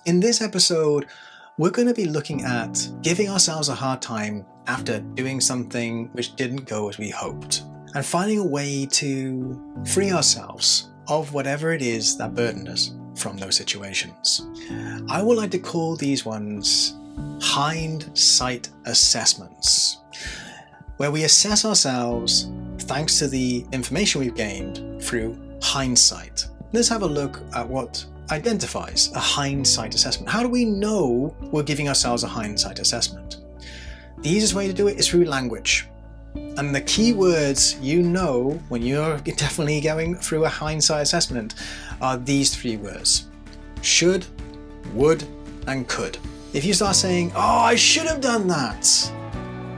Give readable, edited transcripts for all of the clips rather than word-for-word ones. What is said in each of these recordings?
In this episode, we're going to be looking at giving ourselves a hard time after doing something which didn't go as we hoped, and finding a way to free ourselves of whatever it is that burdened us from those situations. I would like to call these ones hindsight assessments, where we assess ourselves thanks to the information we've gained through hindsight. Let's have a look at what identifies a hindsight assessment. How do we know we're giving ourselves a hindsight assessment? The easiest way to do it is through language. And the key words you know when you're definitely going through a hindsight assessment are these three words: should, would, and could. If you start saying, oh, I should have done that,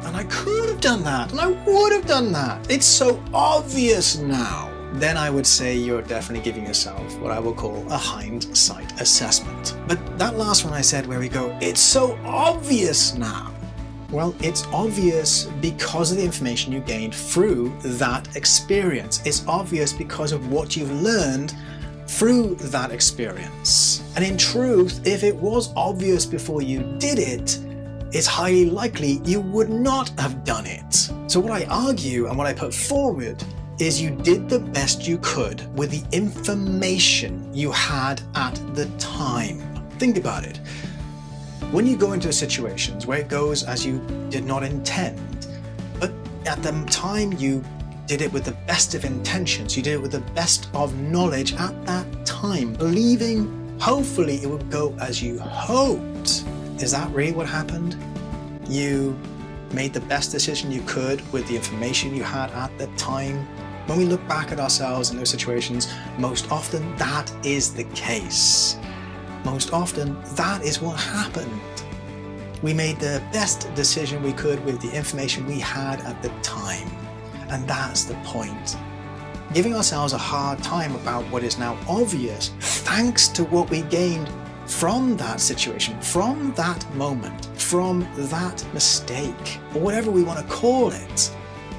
and I could have done that, and I would have done that, it's so obvious now, then I would say you're definitely giving yourself what I will call a hindsight assessment. But that last one I said, where we go, it's so obvious now. Well, it's obvious because of the information you gained through that experience. It's obvious because of what you've learned through that experience. And in truth, if it was obvious before you did it, it's highly likely you would not have done it. So what I argue and what I put forward is you did the best you could with the information you had at the time. Think about it. When you go into situations where it goes as you did not intend, but at the time you did it with the best of intentions, you did it with the best of knowledge at that time, believing hopefully it would go as you hoped. Is that really what happened? You made the best decision you could with the information you had at the time. When we look back at ourselves in those situations, most often that is the case. Most often that is what happened. We made the best decision we could with the information we had at the time. And that's the point. Giving ourselves a hard time about what is now obvious, thanks to what we gained from that situation, from that moment, from that mistake, or whatever we want to call it,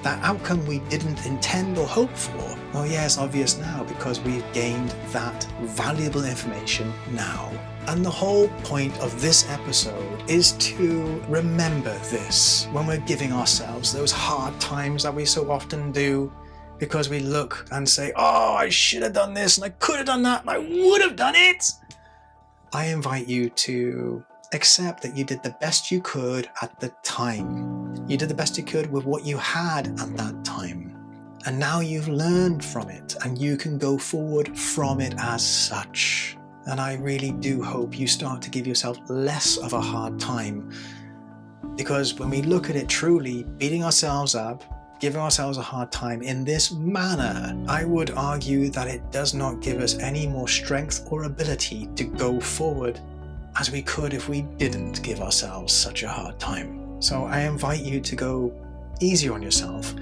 that outcome we didn't intend or hope for. Oh yeah, it's obvious now because we've gained that valuable information now. And the whole point of this episode is to remember this when we're giving ourselves those hard times that we so often do, because we look and say, oh, I should have done this and I could have done that and I would have done it. I invite you to accept that you did the best you could at the time. You did the best you could with what you had at that time. And now you've learned from it and you can go forward from it as such. And I really do hope you start to give yourself less of a hard time. Because when we look at it truly, beating ourselves up, giving ourselves a hard time in this manner, I would argue that it does not give us any more strength or ability to go forward as we could if we didn't give ourselves such a hard time. So I invite you to go easier on yourself,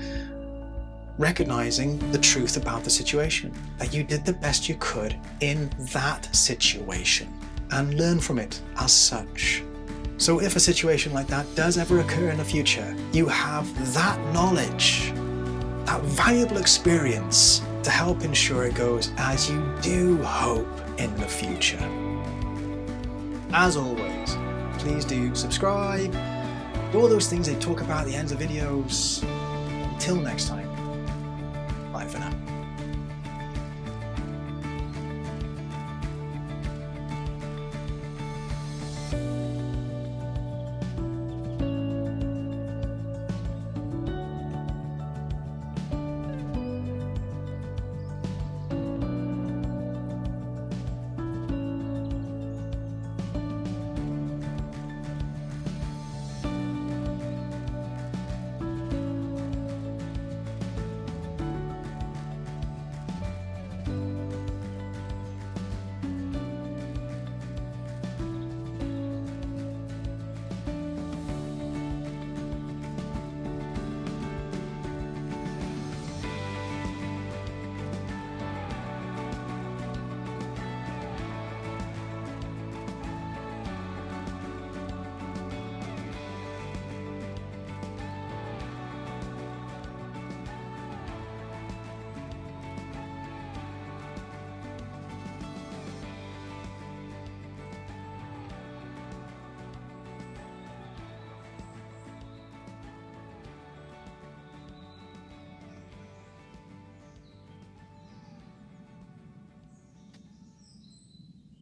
recognizing the truth about the situation, that you did the best you could in that situation, and learn from it as such. So if a situation like that does ever occur in the future, you have that knowledge, that valuable experience to help ensure it goes as you do hope in the future. As always, please do subscribe, do all those things they talk about at the ends of videos. Until next time, bye for now.